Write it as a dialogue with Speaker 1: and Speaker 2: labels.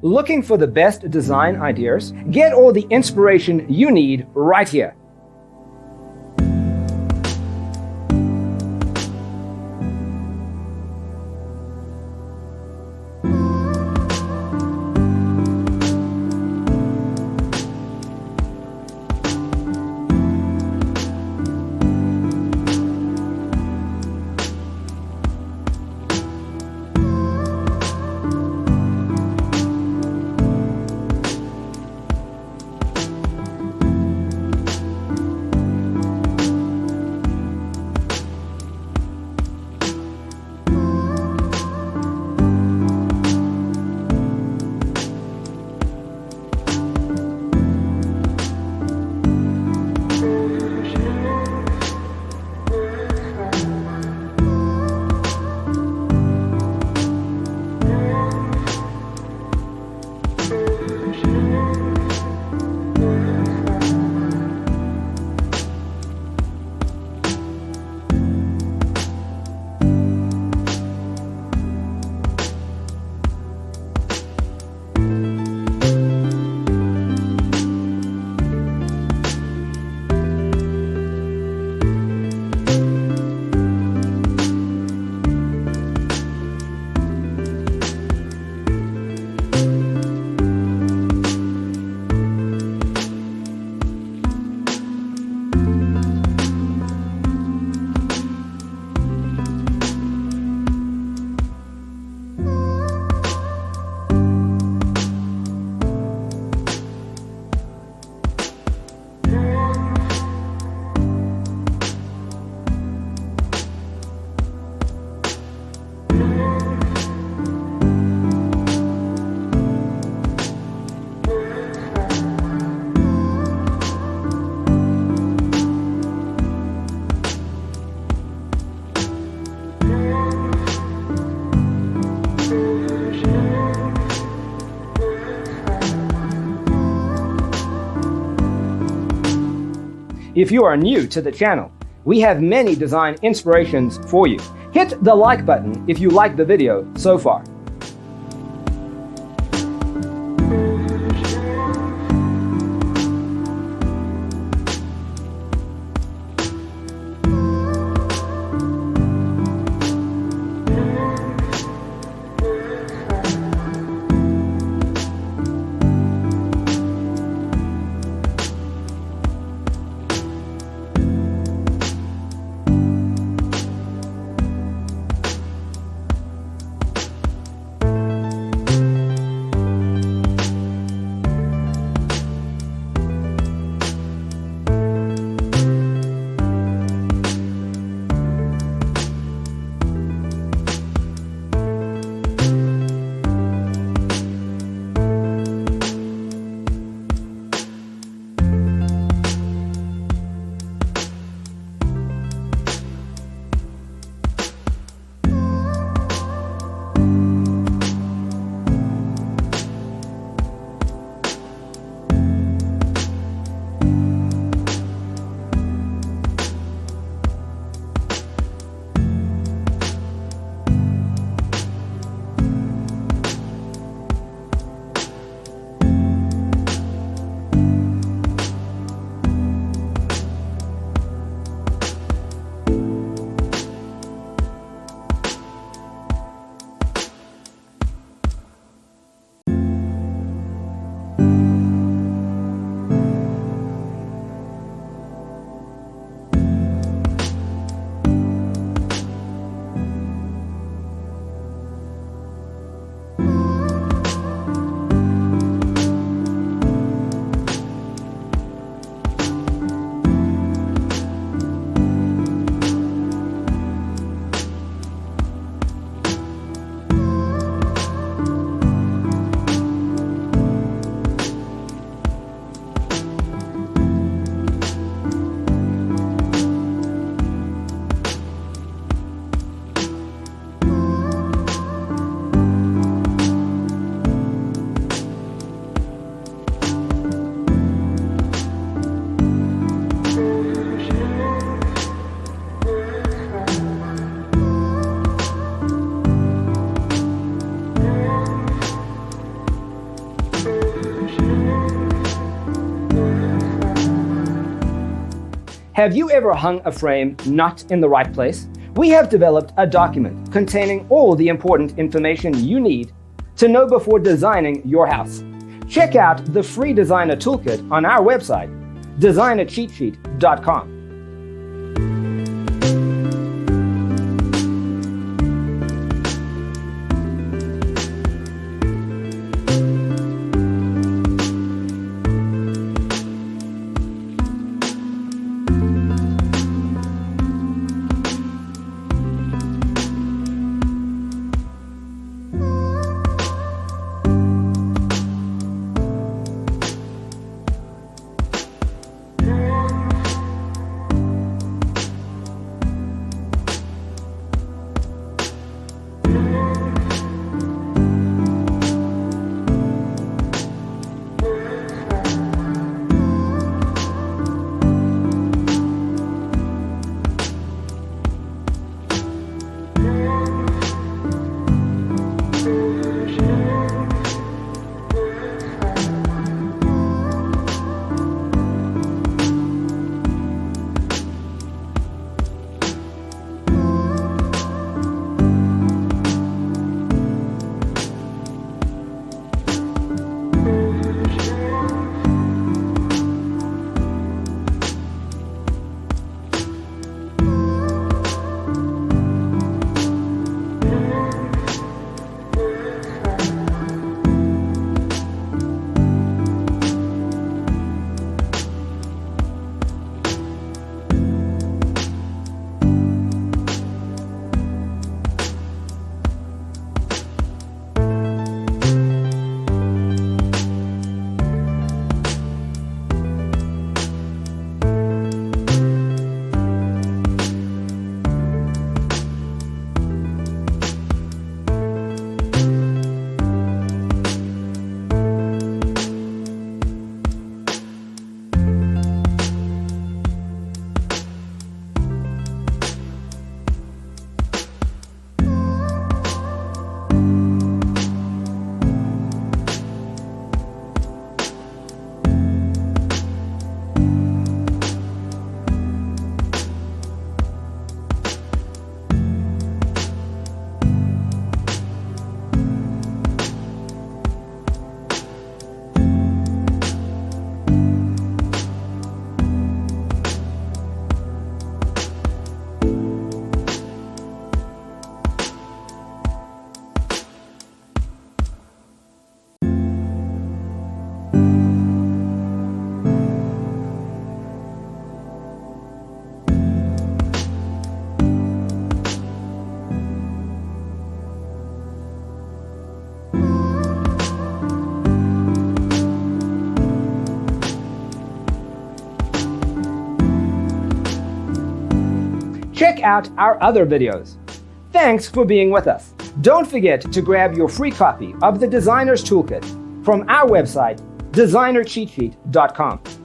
Speaker 1: Looking for the best design ideas? Get all the inspiration you need right here. If you are new to the channel, we have many design inspirations for you. Hit the like button if you like the video so far. Have you ever hung a frame not in the right place? We have developed a document containing all the important information you need to know before designing your house. Check out the free designer toolkit on our website, designercheatsheet.com.
Speaker 2: Check out our other videos. Thanks for being with us. Don't forget to grab your free copy of the Designer's Toolkit from our website, designercheatsheet.com.